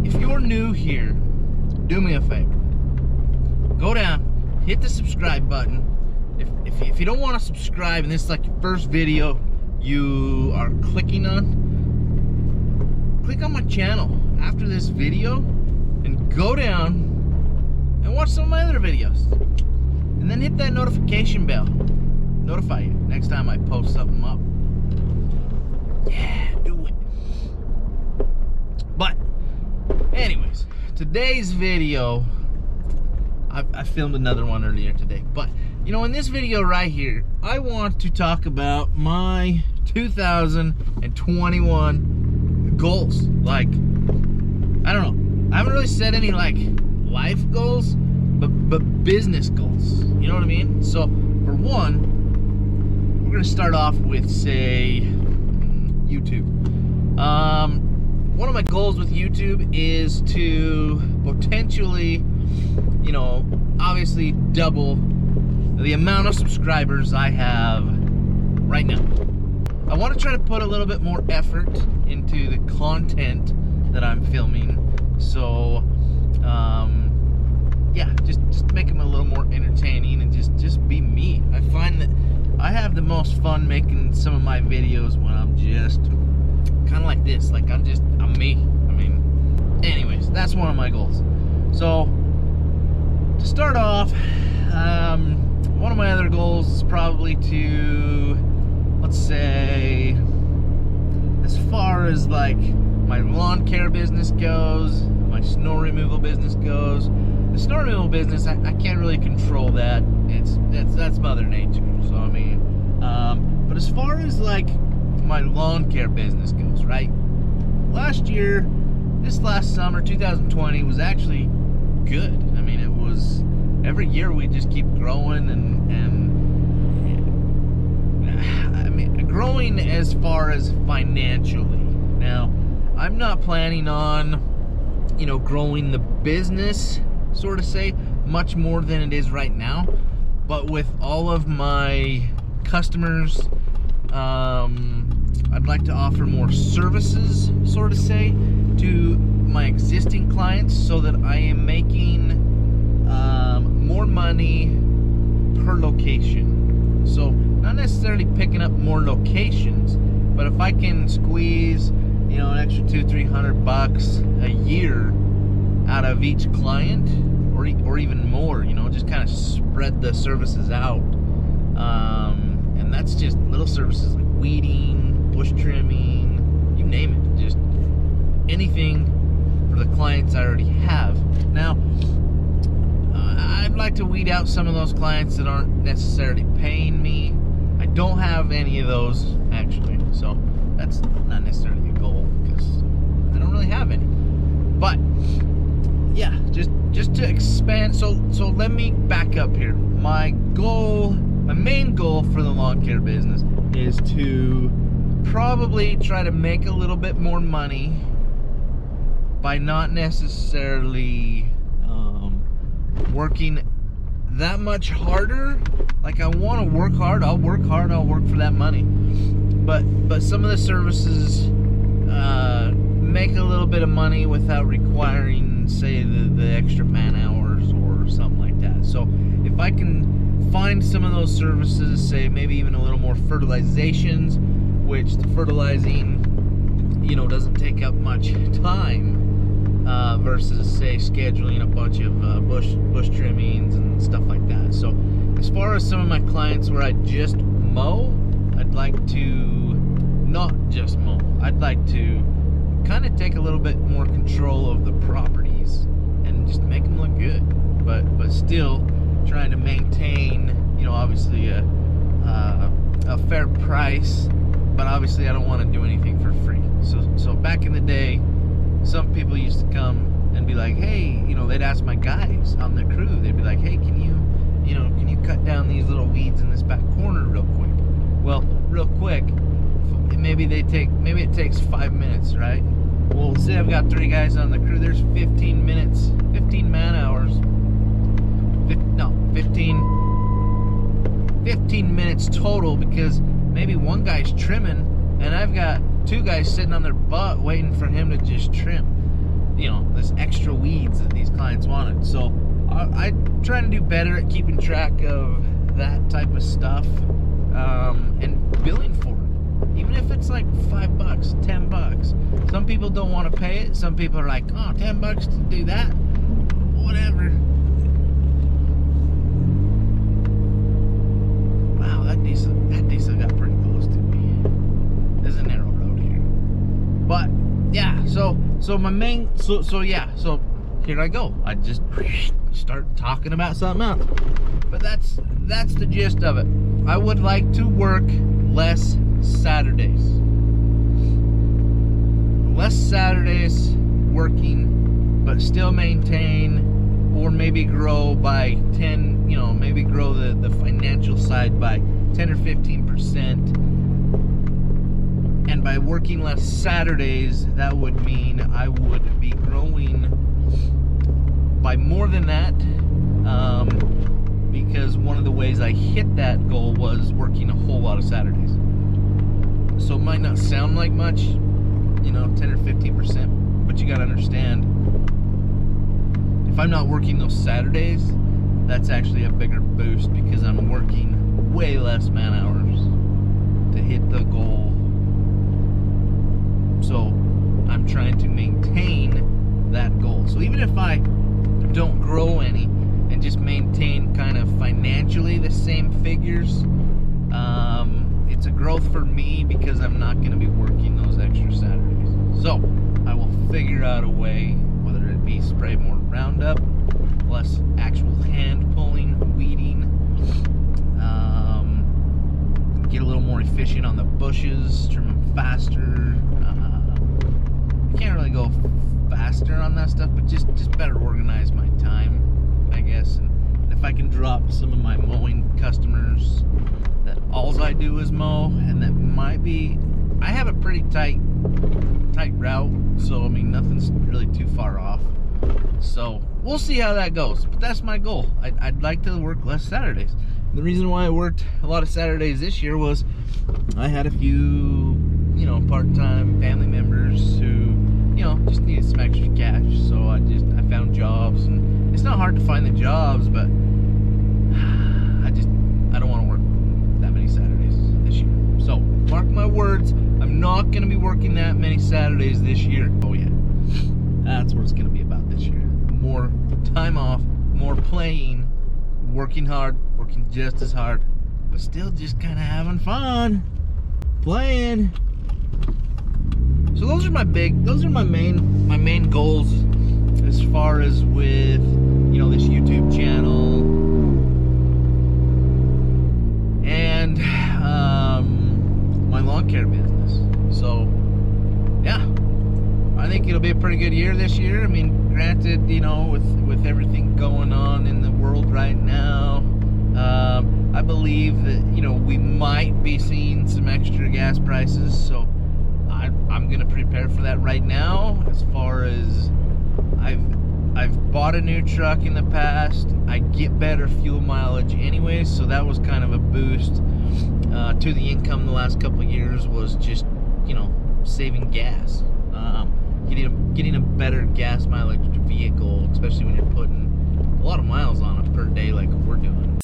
if you're new here, do me a favor. Go down, hit the subscribe button. If you don't want to subscribe and this is like your first video you are clicking on, click on my channel after this video and go down and watch some of my other videos. And then hit that notification bell. Notify you next time I post something up. Yeah, do it. But anyways, today's video, I filmed another one earlier today, but you know, in this video right here, I want to talk about my 2021 goals. Like, I don't know, I haven't really set any like life goals, but business goals, you know what I mean? So for one, we're gonna start off with, say, YouTube. One of my goals with YouTube is to potentially, you know, obviously double the amount of subscribers I have right now. I want to try to put a little bit more effort into the content that I'm filming. So, yeah, just make them a little more entertaining and just be me. I find that I have the most fun making some of my videos when I'm just kind of like this. Like, I'm me. I mean, anyways, that's one of my goals. So, to start off, one of my other goals is probably to, let's say, as far as like my lawn care business goes, my snow removal business goes. The snow removal business, I can't really control that. That's Mother Nature. So I mean, but as far as like my lawn care business goes, right? This last summer, 2020, was actually good. I mean, it was. Every year we just keep growing and I mean, growing as far as financially. Now, I'm not planning on, you know, growing the business, sort of say, much more than it is right now. But with all of my customers, I'd like to offer more services, sort of say, to my existing clients so that I am making more money per location. So not necessarily picking up more locations, but if I can squeeze, you know, an extra $200-300 a year out of each client, or even more, you know, just kind of spread the services out. And that's just little services like weeding, bush trimming, you name it, just anything for the clients I already have. Now, I'd like to weed out some of those clients that aren't necessarily paying me. I don't have any of those, actually, so that's not necessarily a goal because I don't really have any. But yeah, just to expand. So let me back up here. My main goal for the lawn care business is to probably try to make a little bit more money by not necessarily working that much harder. Like, I want to work hard, I'll work hard, I'll work for that money, but some of the services make a little bit of money without requiring, say, the extra man hours or something like that. So if I can find some of those services, say maybe even a little more fertilizations, which the fertilizing, you know, doesn't take up much time, versus, say, scheduling a bunch of bush trimmings and stuff like that. So as far as some of my clients where I just mow, I'd like to not just mow. I'd like to kind of take a little bit more control of the properties and just make them look good, but still trying to maintain, you know, obviously a fair price. But obviously I don't want to do anything for free. So back in the day, some people used to come and be like, hey, you know, they'd ask my guys on the crew, they'd be like, hey, can you cut down these little weeds in this back corner real quick? Well, real quick, maybe it takes 5 minutes, right? Well, say I've got 3 guys on the crew, there's 15 minutes, 15 man hours, 15 minutes total, because maybe one guy's trimming and I've got 2 guys sitting on their butt waiting for him to just trim. You know, clients wanted. So I'm trying to do better at keeping track of that type of stuff, and billing for it. Even if it's like $5, $10. Some people don't want to pay it. Some people are like, oh, $10 to do that? Whatever. Wow, that diesel got pretty close to me. There's a narrow road here. But yeah, so here I go. I just start talking about something else. But that's the gist of it. I would like to work less Saturdays. Less Saturdays working, but still maintain or maybe grow by 10, maybe grow the financial side by 10 or 15%. And by working less Saturdays, that would mean I would be growing by more than that, because one of the ways I hit that goal was working a whole lot of Saturdays. So it might not sound like much, 10 or 15%, but you gotta understand, if I'm not working those Saturdays, that's actually a bigger boost because I'm working way less man hours to hit the goal. So I'm trying to maintain that goal. So even if I don't grow any and just maintain kind of financially the same figures, it's a growth for me because I'm not going to be working those extra Saturdays. So I will figure out a way, whether it be spray more Roundup, less actual hand pulling, weeding, get a little more efficient on the bushes, trim them faster. Can't really go faster on that stuff, but just better organize my time, I guess. And if I can drop some of my mowing customers that all I do is mow, and that might be, I have a pretty tight route, so I mean nothing's really too far off. So we'll see how that goes, but that's my goal. I'd like to work less Saturdays. The reason why I worked a lot of Saturdays this year was I had a few, part-time family members who, just needed some extra cash. So I found jobs, and it's not hard to find the jobs, but I don't want to work that many Saturdays this year. So mark my words, I'm not going to be working that many Saturdays this year. Oh yeah, that's what it's going to be about this year. More time off, more playing, working hard, working just as hard, but still just kind of having fun playing. So those are my main goals as far as with this YouTube channel and my lawn care business. So yeah, I think it'll be a pretty good year this year. I mean, granted, with everything going on in the world right now, I believe that we might be seeing some extra gas prices. So I'm gonna prepare for that right now. As far as I've bought a new truck in the past, I get better fuel mileage anyway, so that was kind of a boost to the income the last couple of years, was just saving gas, getting a better gas mileage vehicle, especially when you're putting a lot of miles on it per day like we're doing.